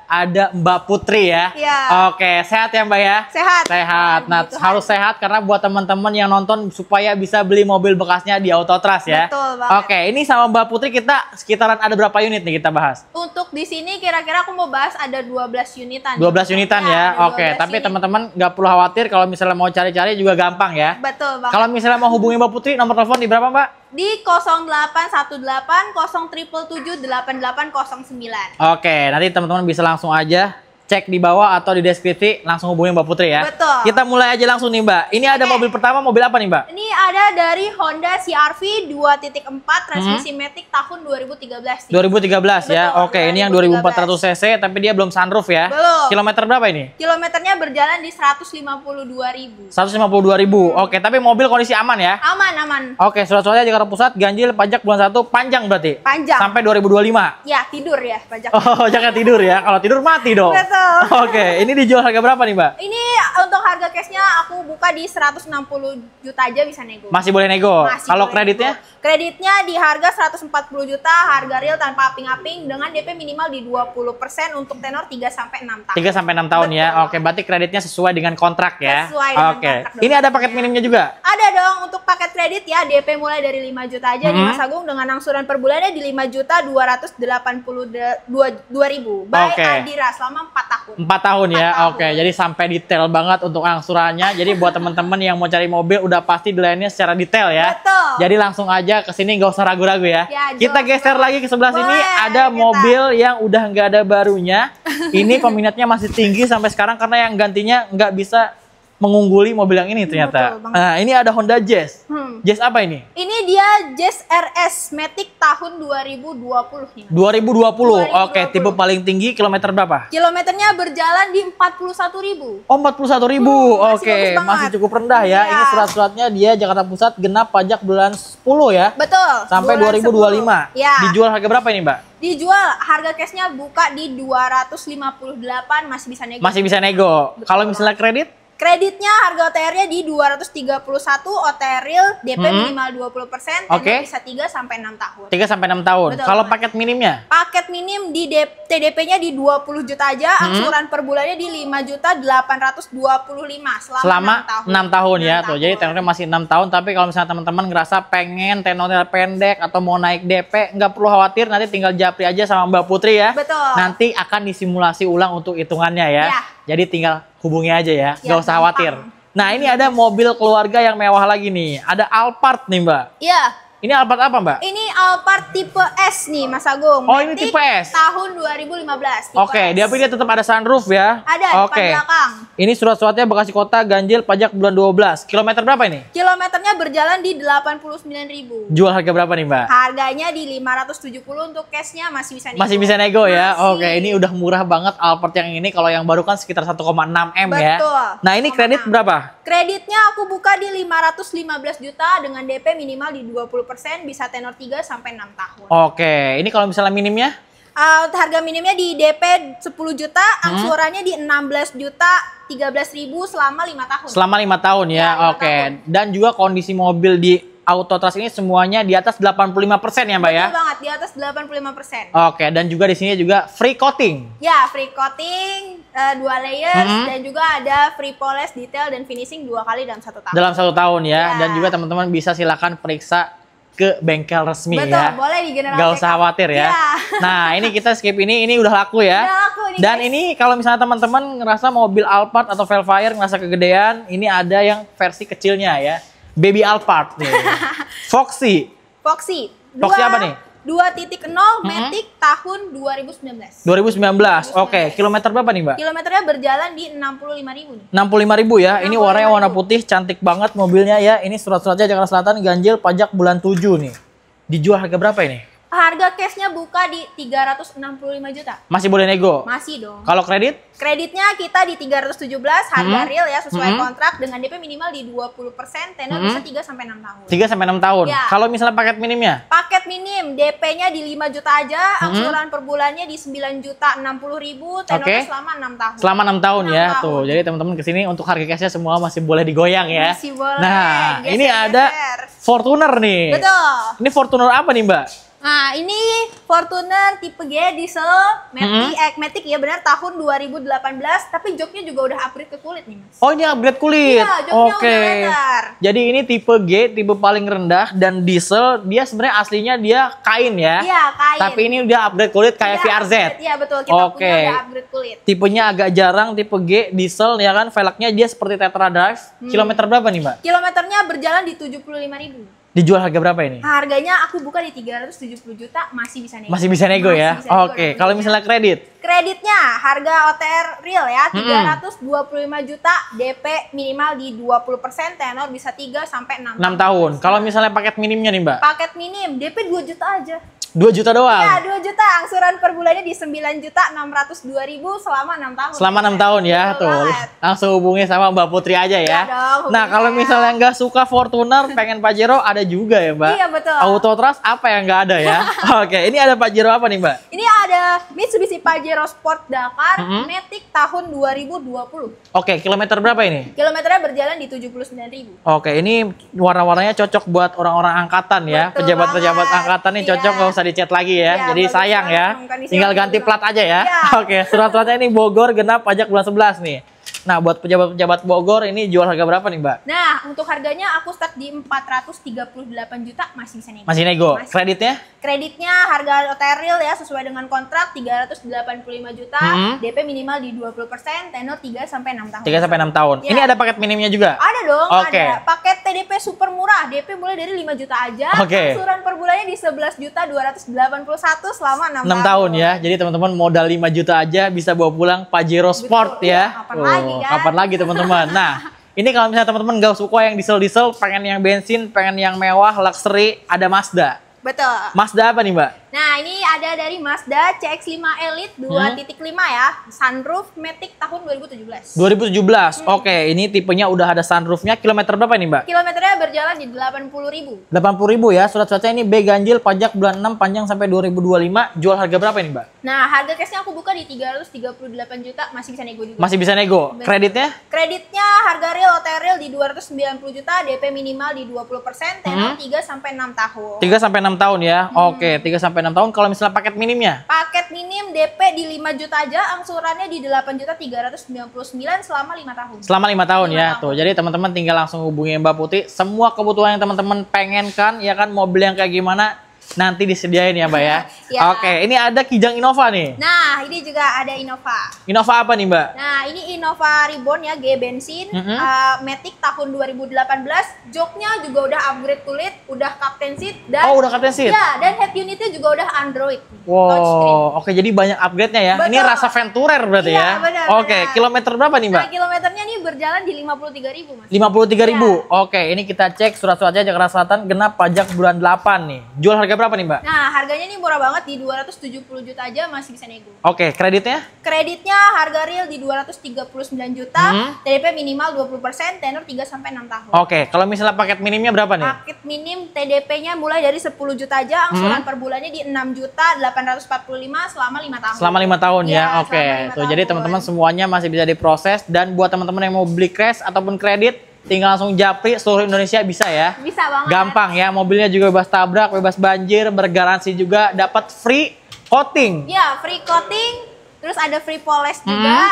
Mbak Putri ya. Iya. Oke, sehat ya Mbak ya? Sehat. Sehat. Nah, harus sehat karena buat teman-teman yang nonton supaya bisa beli mobil bekasnya di Auto Trust ya. Betul banget. Oke, ini sama Mbak Putri kita sekitaran ada berapa unit nih kita bahas? Untuk di sini kira-kira aku mau bahas ada 12 unitan. 12 unitan ya. Oke, tapi teman-teman nggak perlu khawatir kalau misalnya mau cari-cari juga gampang ya. Betul banget. Kalau misalnya mau hubungi Mbak Putri, nomor telepon di berapa Mbak? Di 0818 0777 8809. Oke, nanti teman-teman bisa langsung aja cek di bawah atau di deskripsi, langsung hubungi Mbak Putri ya. Betul. Kita mulai aja langsung nih Mbak. Ini ada mobil pertama, mobil apa nih Mbak? Ini ada dari Honda CR-V 2.4 transmisi matic tahun 2013. 2013 ya. Oke, ini yang 2400 cc tapi dia belum sunroof ya. Belum. Kilometer berapa ini? Kilometernya berjalan di 152.000. 152.000. Oke, tapi mobil kondisi aman ya? Aman, aman. Oke, surat-suratnya Jakarta Pusat, ganjil pajak bulan 1 panjang berarti? Panjang. Sampai 2025. Ya, tidur ya pajak. Oh, jangan tidur ya. Kalau tidur mati dong. Betul. Oke, ini dijual harga berapa nih Mbak? Ini untuk harga cashnya aku buka di 160 juta aja bisa nego. Masih boleh nego? Kalau kreditnya? Kreditnya di harga 140 juta, harga real tanpa aping-aping dengan DP minimal di 20% untuk tenor 3-6 tahun. 3-6 tahun ya. Oke, berarti kreditnya sesuai dengan kontrak ya. Sesuai dengan kontrak. Ini ada paket minimnya juga? Ada dong untuk paket kredit ya, DP mulai dari 5 juta aja di Mas Agung dengan angsuran per bulannya di 5.282.000 by Adira selama 4 tahun. 4 tahun ya. Oke, jadi sampai detail banget untuk angsurannya. Jadi buat teman-teman yang mau cari mobil udah pasti dilayani secara detail ya. Betul. Jadi langsung aja ke sini, nggak usah ragu-ragu ya. Kita geser lagi ke sebelah sini, ada mobil yang udah nggak ada barunya. Ini peminatnya masih tinggi sampai sekarang karena yang gantinya nggak bisa mengungguli mobil yang ini ternyata. Nah, ini ada Honda Jazz. Jazz apa ini? Ini dia Jazz RS Matic tahun 2020 nih. 2020. Oke, tipe paling tinggi, kilometer berapa? Kilometernya berjalan di 41.000. Oh, 41.000. Oke, masih cukup rendah ya. Ini surat-suratnya dia Jakarta Pusat, genap pajak bulan 10 ya. Betul. Sampai 2025. Ya. Dijual harga berapa ini, Mbak? Dijual harga cashnya buka di 258, masih bisa nego. Masih bisa nego. Kalau misalnya kredit? Kreditnya harga OTR-nya di 231, OTR real, DP minimal 20%, tenor bisa 3 sampai 6 tahun. 3 sampai 6 tahun. Kalau paket minimnya? Paket minim di TDP-nya di 20 juta aja, angsuran per bulannya di 5.825 selama 6 tahun ya. Tuh, jadi tenornya masih 6 tahun, tapi kalau misalnya teman-teman ngerasa pengen tenornya pendek atau mau naik DP, nggak perlu khawatir, nanti tinggal japri aja sama Mbak Putri ya. Betul. Nanti akan disimulasi ulang untuk hitungannya ya. Jadi tinggal hubungi aja ya, nggak usah khawatir. Nah, ini ada mobil keluarga yang mewah lagi nih. Ada Alphard nih, Mbak. Iya. Ini Alphard apa, Mbak? Ini Alphard tipe S nih, Mas Agung. Oh, ini tipe S. Tahun 2015. Oke, dia tetap ada sunroof ya. Ada, depan belakang. Ini surat-suratnya Bekasi Kota, ganjil, pajak bulan 12. Kilometer berapa ini? Kilometernya berjalan di 89.000. Jual harga berapa nih, Mbak? Harganya di 570, untuk cashnya masih bisa nego. Masih bisa nego ya? Oke, ini udah murah banget Alphard yang ini. Kalau yang baru kan sekitar 1,6 M ya. Betul. Nah, ini kredit berapa? Kreditnya aku buka di 515 juta dengan DP minimal di 20%, bisa tenor 3 sampai 6 tahun. Oke, ini kalau misalnya minimnya? Harga minimnya di DP 10 juta, angsurannya di 16 juta 13.000 selama 5 tahun. Selama 5 tahun ya, oke. Dan juga kondisi mobil di Auto Trust ini semuanya di atas 85% ya, Mbak ya? Betul banget, di atas 85%. Oke, dan juga di sini juga free coating. Ya, free coating, 2 layers, dan juga ada free polish, detail, dan finishing 2 kali dalam 1 tahun. Dalam 1 tahun ya, dan juga teman-teman bisa silakan periksa ke bengkel resmi. Betul, ya. Boleh di General Gak usah khawatir ya. Nah, ini kita skip ini udah laku ya. Udah laku nih, dan guys. ini kalau misalnya teman-teman ngerasa mobil Alphard atau Velfire ngerasa kegedean, ini ada yang versi kecilnya ya. Baby Alphard nih. Foxy. Foxy apa nih? 2.0 Matic tahun 2019. 2019. Oke, kilometer berapa nih, Mbak? Kilometernya berjalan di 65.000 nih. 65.000 ya. Ini warnanya warna putih, cantik banget mobilnya ya. Ini surat-suratnya Jakarta Selatan, ganjil, pajak bulan 7 nih. Dijual harga berapa ini? Harga cashnya buka di 365 juta. Masih boleh nego? Masih dong. Kalau kredit? Kreditnya kita di 317, harga real ya, sesuai kontrak dengan DP minimal di 20%, tenor bisa 3 sampai 6 tahun. 3 sampai 6 tahun. Ya. Kalau misalnya paket minimnya? Paket minim, DP-nya di 5 juta aja, angsuran per bulannya di 9.060.000, tenornya selama 6 tahun. Selama 6 tahun ya, tuh. Jadi teman-teman kesini untuk harga cashnya semua masih boleh digoyang ya. Masih boleh. Nah, ini ada Fortuner nih. Betul. Ini Fortuner apa nih, Mbak? Nah, ini Fortuner tipe G diesel Matic ya, benar tahun 2018, tapi joknya juga udah upgrade ke kulit nih, Mas. Oh, ini upgrade kulit. Iya, joknya udah leather. Jadi ini tipe G, tipe paling rendah, dan diesel dia sebenarnya aslinya dia kain ya. Iya, kain. Tapi ini udah upgrade kulit kayak VRZ. Iya, betul. Kita punya udah upgrade kulit. Tipenya agak jarang, tipe G diesel ya kan, velgnya dia seperti Tetra Drive. Kilometer berapa nih, Mbak? Kilometernya berjalan di 75.000. Dijual harga berapa ini? Harganya aku buka di 370 juta, masih bisa nego. Masih bisa nego ya? Oke, kalau misalnya kredit? Kreditnya, harga OTR real ya, 325 juta, DP minimal di 20%, tenor bisa 3 sampai 6 tahun. Kalau misalnya paket minimnya nih, Mbak? Paket minim, DP 2 juta aja. 2 juta doang? Ya, 2 juta, angsuran per bulannya di 9.602.000 selama 6 tahun. Selama 6 tahun ya, tuh. Langsung hubungi sama Mbak Putri aja ya. Dong, nah, kalau misalnya nggak suka Fortuner, pengen Pajero, ada juga ya, Mbak? Iya, betul. Auto Trust apa yang nggak ada ya? Oke, ini ada Pajero apa nih, Mbak? Ini ada Mitsubishi Pajero Sport Dakar Matic tahun 2020. Oke, kilometer berapa ini? Kilometernya berjalan di 79.000. Oke, ini warna-warnanya cocok buat orang-orang angkatan ya. Pejabat-pejabat angkatan nih cocok, nggak usah dicat lagi ya. Jadi sayang ya. Tinggal ganti plat aja ya. Oke, surat-suratnya ini Bogor, genap, pajak bulan 11 nih. Nah, buat pejabat-pejabat Bogor ini jual harga berapa nih, Mbak? Nah, untuk harganya aku start di 438 juta, masih bisa nego. Masih nego. Kreditnya? Kreditnya harga OTR real ya, sesuai dengan kontrak 385 juta, DP minimal di 20%, tenor 3 sampai 6 tahun. 3 sampai 6 tahun. Ya. Ini ada paket minimnya juga? Ada dong, Oke. ada. Paket TDP super murah, DP mulai dari 5 juta aja, angsuran per bulannya di 11 juta 281 selama 6 tahun ya. Jadi teman-teman modal 5 juta aja bisa bawa pulang Pajero Sport. Betul, ya. Kapan lagi kan? Kapan lagi teman-teman. Nah, ini kalau misalnya teman-teman gak suka yang diesel-diesel, pengen yang bensin, pengen yang mewah, luxury, ada Mazda. Betul. Mazda apa nih, Mbak? Nah, ini ada dari Mazda CX-5 Elite 2.5 ya. Sunroof Matic tahun 2017. 2017. Oke, ini tipenya udah ada sunroofnya. Kilometer berapa ini, Mbak? Kilometernya berjalan di 80.000. 80.000 ya. Surat-suratnya ini B ganjil, pajak bulan 6, panjang sampai 2025. Jual harga berapa ini, Mbak? Nah, harga cashnya aku buka di 338 juta, masih bisa nego juga. Masih bisa nego. Kreditnya? Kreditnya harga real OTR real di 290 juta, DP minimal di 20%, tenor 3 sampai 6 tahun. 3 sampai 6 tahun ya. Oke, 3 sampai 6 tahun. Kalau misalnya paket minimnya? Paket minim DP di 5 juta aja, angsurannya di 8.399 selama 5 tahun. Selama 5 tahun ya. Tuh, jadi teman-teman tinggal langsung hubungi Mbak Putih. Semua kebutuhan yang teman-teman pengen kan, ya kan, mobil yang kayak gimana nanti disediain ya, Mbak ya. Ya. Oke, ini ada Kijang Innova nih. Nah, ini juga ada Innova. Innova apa nih, Mbak? Nah, ini Innova Reborn ya, G bensin, Matic tahun 2018. Joknya juga udah upgrade kulit, udah captain seat dan udah captain seat. Ya, dan head unitnya juga udah Android. Wow, oke, jadi banyak upgrade-nya ya. Betul. Ini rasa Venturer berarti Iya, ya. benar, Oke, benar. kilometer berapa nih, Mbak? Nah, kilometernya nih berjalan di 53.000, Mas. 53.000. Oke, ini kita cek surat-suratnya Jakarta Selatan genap pajak bulan 8 nih. Jual harga berapa nih, Mbak? Nah, harganya nih murah banget di 270 juta aja, masih bisa nego. Oke, kreditnya? Kreditnya harga real di 239 juta, TDP minimal 20%, tenor 3 sampai 6 tahun. Oke, kalau misalnya paket minimnya berapa nih? Paket minim TDP-nya mulai dari 10 juta aja, angsuran per bulannya di 6.845 selama 5 tahun. Selama 5 tahun ya. Iya, Oke. selama 5 Tuh, tahun. jadi teman-teman semuanya masih bisa diproses, dan buat teman-teman yang mau beli cash ataupun kredit tinggal langsung japri seluruh Indonesia bisa ya. Bisa banget. Gampang ya, mobilnya juga bebas tabrak, bebas banjir, bergaransi juga, dapat free coating. Ya, free coating, terus ada free polish juga,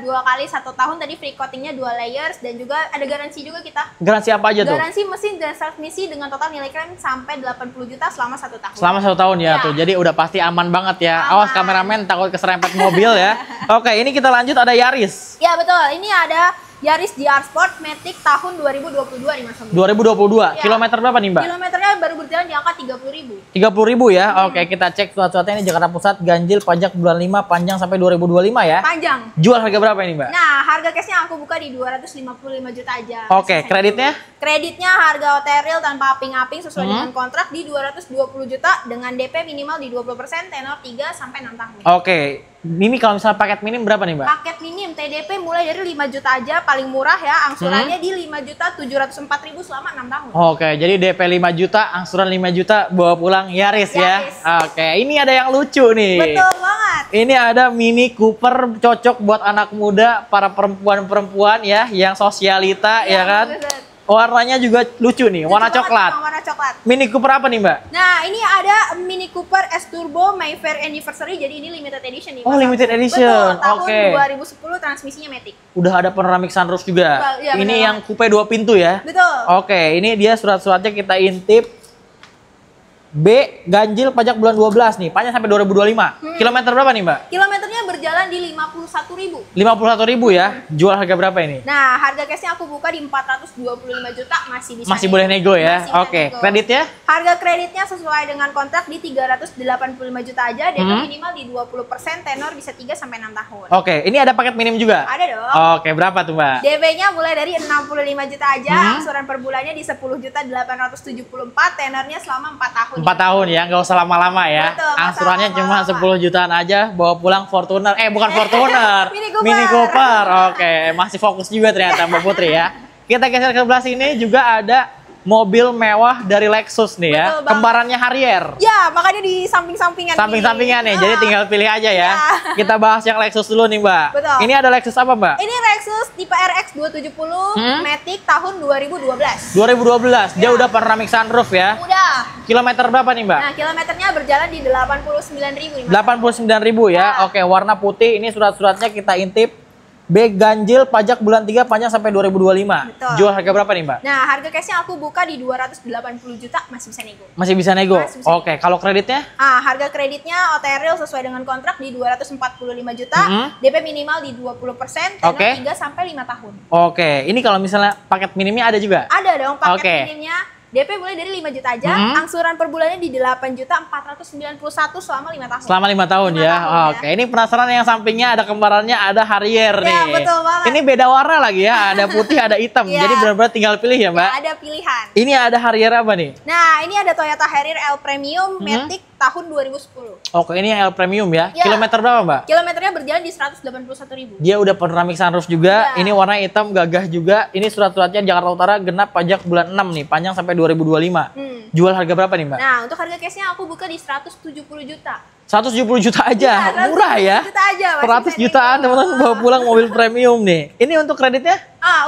2 kali 1 tahun, tadi free coatingnya 2 layers, dan juga ada garansi juga kita. Garansi apa aja tuh? Garansi mesin dan transmisi dengan total nilai klaim sampai 80 juta selama 1 tahun. Selama 1 tahun ya, Ya. tuh. Jadi udah pasti aman banget ya. Aman. Awas kameramen takut keserempet mobil ya. Oke, ini kita lanjut, ada Yaris. Ya betul, ini ada Yaris GR Sport Matic tahun 2022 nih Mas Om. 2022. Ya. Kilometer berapa nih, Mbak? Kilometernya baru berjalan di angka 30.000. 30.000 ya. Oke, kita cek surat-suratnya ini Jakarta Pusat, ganjil, pajak bulan 5, panjang sampai 2025 ya. Panjang. Jual harga berapa ini, Mbak? Nah, harga cashnya aku buka di 255 juta aja. Oke, kreditnya? Kreditnya harga OTR real tanpa aping-aping sesuai dengan kontrak di 220 juta dengan DP minimal di 20%, tenor 3 sampai 6 tahun. Oke. Ini kalau misalnya paket minim berapa nih, Mbak? Paket minim TDP mulai dari 5 juta aja, paling murah ya, angsurannya di 5.704.000 selama 6 tahun. Oke, jadi DP 5 juta, angsuran 5 juta, bawa pulang Yaris ya. Yaris. Oke, ini ada yang lucu nih. Betul banget. Ini ada Mini Cooper, cocok buat anak muda, para perempuan-perempuan ya, yang sosialita ya kan. Betul. Warnanya juga lucu nih, warna Lucu banget coklat. sama warna coklat. Mini Cooper apa nih, Mbak? Nah, ini ada Mini Cooper S Turbo Mayfair Anniversary, jadi ini limited edition nih. Oh, Mas. limited edition. Betul, tahun Oke. 2010, transmisinya Matic. Udah ada panoramic sunroof juga. Betul, iya, Ini betul. yang coupe 2 pintu ya. Betul. Oke, ini dia surat-suratnya kita intip. B ganjil, pajak bulan 12 nih, panjang sampai 2025. Kilometer berapa nih, Mbak? Kilometernya berjalan di 51.000. 51.000 ya. Jual harga berapa ini? Nah, harga cashnya aku buka di 425 juta, masih bisa. Masih boleh nego ya. Masih bisa Oke, nego. kreditnya? Harga kreditnya sesuai dengan kontrak di 385 juta aja, DP minimal di 20%, tenor bisa 3 sampai 6 tahun. Oke, ini ada paket minim juga? Ada dong. Oke, berapa tuh, Mbak? DP-nya mulai dari 65 juta aja, angsuran per bulannya di 10.874, tenornya selama 4 tahun. 4 tahun ya, nggak usah lama-lama ya. Betul, nggak Angsurannya usah cuma lama-lama. 10 jutaan aja, bawa pulang Fortuner. Bukan Fortuner. Mini Cooper. Mini Cooper. Oke, masih fokus juga ternyata Mbak Putri ya. Kita geser ke sebelah sini juga ada mobil mewah dari Lexus nih ya. Betul banget. Kembarannya Harrier. Ya, makanya di samping-sampingan. Samping-sampingan nih, Ah. jadi tinggal pilih aja ya. Ya. Kita bahas yang Lexus dulu nih, Mbak. Betul. Ini ada Lexus apa, Mbak? Ini Lexus tipe RX 270 Matic tahun 2012. 2012. Dia Ya. udah panoramic sunroof ya. Udah. Kilometer berapa nih, Mbak? Nah, kilometernya berjalan di 89.000 nih, Mas. 89.000 ya. Oke, warna putih. Ini surat-suratnya kita intip. B ganjil, pajak bulan 3, panjang sampai 2025. Betul. Jual harga berapa nih, Mbak? Nah, harga cashnya aku buka di 280 juta, masih bisa nego. Masih bisa nego? Masih bisa. Oke, kalau kreditnya? Harga kreditnya OTR real sesuai dengan kontrak di 245 juta, DP minimal di 20%, tenor Oke. 3 sampai 5 tahun. Oke, ini kalau misalnya paket minimnya ada juga? Ada dong paket Oke. minimnya. DP mulai dari 5 juta aja, angsuran per bulannya di 8.491 selama 5 tahun. Selama 5 tahun 5 ya. tahun ya. Oke, ini penasaran yang sampingnya ada kembarannya, ada Harrier Ya, nih. betul banget. Ini beda warna lagi ya, ada putih, ada hitam. Ya. Jadi benar-benar tinggal pilih ya, Mbak. Ya, ada pilihan. Ini ada Harrier apa nih? Nah, ini ada Toyota Harrier L Premium Matic tahun 2010. Oke, ini yang L Premium ya. Kilometer berapa, Mbak? Kilometernya berjalan di 181.000. Dia udah panoramic sunroof juga. Ini warna hitam gagah juga. Ini surat-suratnya Jakarta Utara genap pajak bulan 6 nih, panjang sampai 2025. Jual harga berapa nih, Mbak? Nah, untuk harga case-nya aku buka di 170 juta. 170 juta aja, murah ya. 100 jutaan teman-teman bawa pulang mobil premium nih. Ini untuk kreditnya?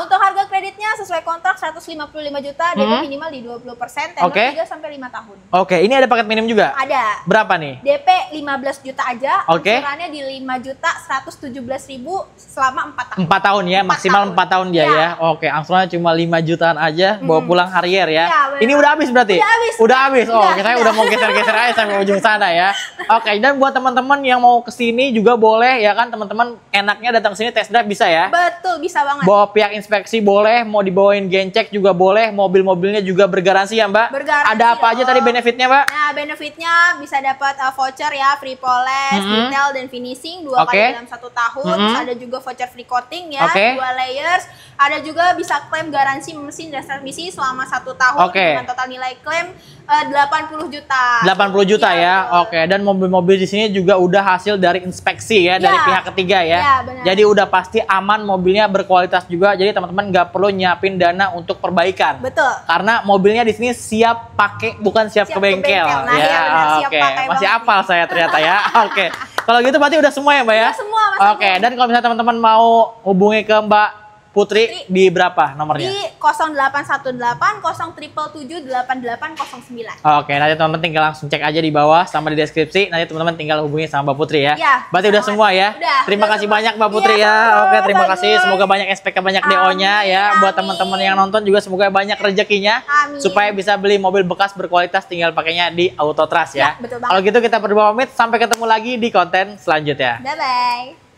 Untuk harga kreditnya sesuai kontrak 155 juta, DP minimal di 20%, tenor 3 sampai 5 tahun. Oke, ini ada paket minimum juga? Ada. Berapa nih? DP 15 juta aja, angsurannya di 5 juta 117.000 selama 4 tahun. 4 tahun ya, maksimal 4 tahun dia ya. Oke, angsurannya cuma 5 jutaan aja, bawa pulang Harrier ya. Ini udah habis berarti? Udah habis. Oh, saya udah mau geser-geser aja sampai ujung sana ya. Oke, dan buat teman-teman yang mau kesini juga boleh ya kan, teman-teman enaknya datang sini test drive bisa ya? Betul, bisa banget. Bawa pihak inspeksi boleh, mau dibawain gencek juga boleh, mobil-mobilnya juga bergaransi ya Mbak? Bergaransi. Ada apa aja tadi benefitnya Mbak? Nah, benefitnya bisa dapat voucher ya, free polish, detail dan finishing 2 kali dalam 1 tahun. Terus ada juga voucher free coating ya, 2 layers. Ada juga bisa klaim garansi mesin dan transmisi selama 1 tahun dengan total nilai klaim 80 juta. 80 juta ya. Oke, dan mobil-mobil di sini juga udah hasil dari inspeksi ya, dari pihak ketiga ya. Jadi udah pasti aman, mobilnya berkualitas juga. Jadi teman-teman nggak perlu nyiapin dana untuk perbaikan. Betul. Karena mobilnya di sini siap pakai, bukan siap ke bengkel. Nah, ya, oke. Masih hafal saya ternyata ya. Oke. Kalau gitu berarti udah semua ya Mbak ya? Udah semua, Mas. Oke, dan kalau misalnya teman-teman mau hubungi ke Mbak Putri di berapa nomornya? Di 0818 0777 8809. Oke, nanti teman-teman tinggal langsung cek aja di bawah sama di deskripsi. Nanti teman-teman tinggal hubungi sama Mbak Putri ya. Berarti udah semua ya? Terima kasih banyak Mbak Putri ya. Oke, terima kasih. Semoga banyak SPK, banyak DO-nya ya. Buat teman-teman yang nonton juga semoga banyak rezekinya. Supaya bisa beli mobil bekas berkualitas, tinggal pakainya di Auto Trust ya. Betul banget. Kalau gitu kita berdua pamit, sampai ketemu lagi di konten selanjutnya. Bye-bye.